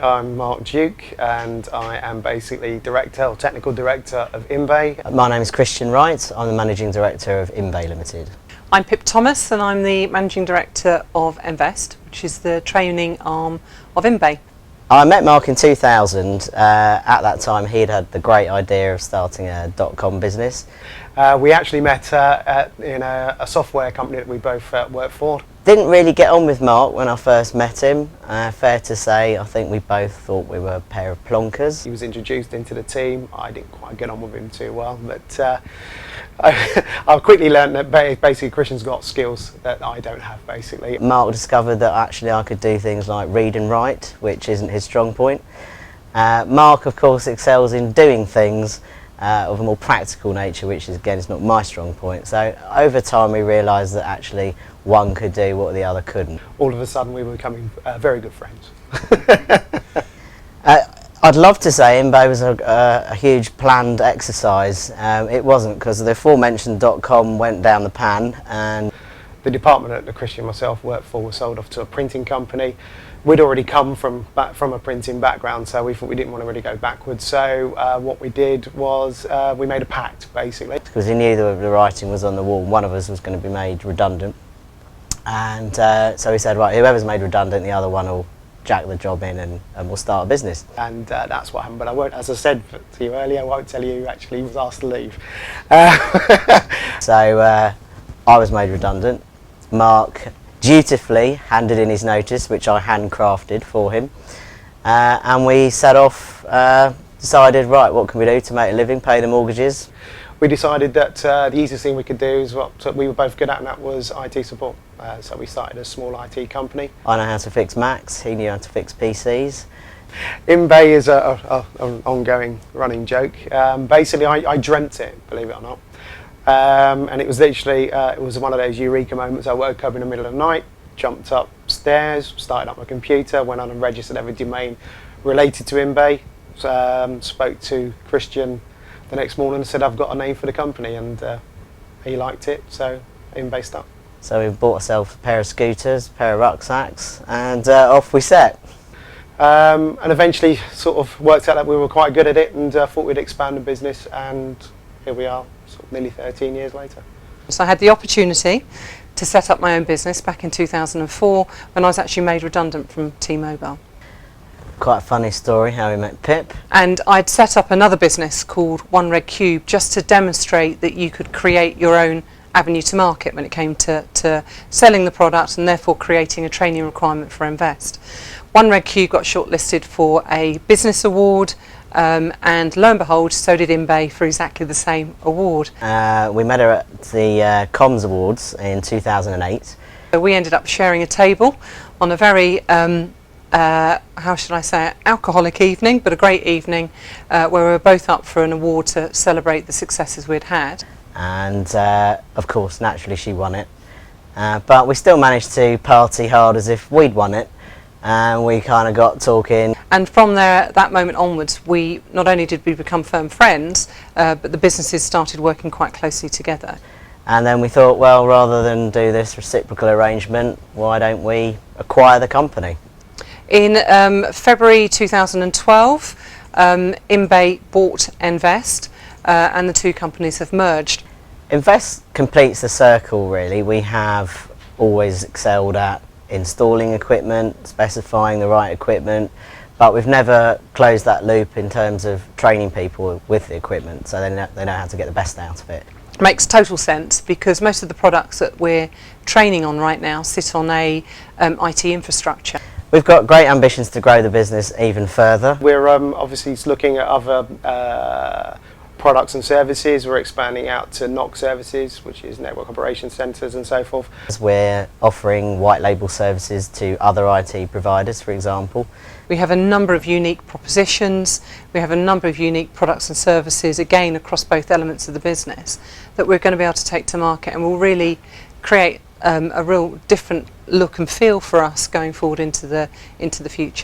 I'm Mark Duke and I am basically Director or Technical Director of InBay. My name is Christian Wright, I'm the Managing Director of InBay Limited. I'm Pip Thomas and I'm the Managing Director of Invest, which is the training arm of InBay. I met Mark in 2000. At that time he'd had the great idea of starting a .com business. We actually met in a software company that we both worked for. Didn't really get on with Mark when I first met him. Fair to say, I think we both thought we were a pair of plonkers. He was introduced into the team. I didn't quite get on with him too well, but I quickly learned that basically Christian's got skills that I don't have, basically. Mark discovered that actually I could do things like read and write, which isn't his strong point. Mark, of course, excels in doing things of a more practical nature, which is, again, is not my strong point. So over time we realised that actually one could do what the other couldn't. All of a sudden we were becoming very good friends. I'd love to say InBay was a huge planned exercise. It wasn't, because the aforementioned .com went down the pan, and the department that Christian and myself worked for was sold off to a printing company. We'd already come from a printing background, so we thought we didn't want to really go backwards. So what we did was we made a pact, basically. Because he knew the writing was on the wall, one of us was going to be made redundant. And so he said, right, whoever's made redundant, the other one will jack the job in and we'll start a business. And that's what happened, but I won't, as I said to you earlier, I won't tell you who actually was asked to leave. So I was made redundant. Mark dutifully handed in his notice, which I handcrafted for him, and we set off, decided, right, what can we do to make a living, pay the mortgages? We decided that the easiest thing we could do is what we were both good at, and that was IT support. So we started a small IT company. I know how to fix Macs, he knew how to fix PCs. InBay is an ongoing running joke. Basically, I dreamt it, believe it or not. And it was literally, it was one of those eureka moments. I woke up in the middle of the night, jumped upstairs, started up my computer, went on and registered every domain related to InBay, spoke to Christian the next morning and said, I've got a name for the company, and he liked it, so InBay stuck. So we bought ourselves a pair of scooters, a pair of rucksacks, and off we set. And eventually sort of worked out that we were quite good at it, and thought we'd expand the business, and here we are, sort of nearly 13 years later. So I had the opportunity to set up my own business back in 2004 when I was actually made redundant from T-Mobile. Quite a funny story how we met Pip. And I'd set up another business called One Red Cube just to demonstrate that you could create your own avenue to market when it came to selling the product, and therefore creating a training requirement for Invest. One Red Cube got shortlisted for a business award, and lo and behold, so did InBay for exactly the same award. We met her at the Comms Awards in 2008. So we ended up sharing a table on a very how should I say it, alcoholic evening, but a great evening, where we were both up for an award to celebrate the successes we'd had. And of course, naturally she won it, but we still managed to party hard as if we'd won it, and we kind of got talking. And from there, that moment onwards, we not only did we become firm friends, but the businesses started working quite closely together. And then we thought, well, rather than do this reciprocal arrangement, why don't we acquire the company? In February 2012, InBay bought Invest, and the two companies have merged. Invest completes the circle, really. We have always excelled at installing equipment, specifying the right equipment, but we've never closed that loop in terms of training people with the equipment, so they know how to get the best out of it. Makes total sense, because most of the products that we're training on right now sit on a IT infrastructure. We've got great ambitions to grow the business even further. We're obviously looking at other products and services. We're expanding out to NOC services, which is network operations centres and so forth. We're offering white label services to other IT providers, for example. We have a number of unique propositions, we have a number of unique products and services, again across both elements of the business, that we're going to be able to take to market, and will really create a real different look and feel for us going forward into the future.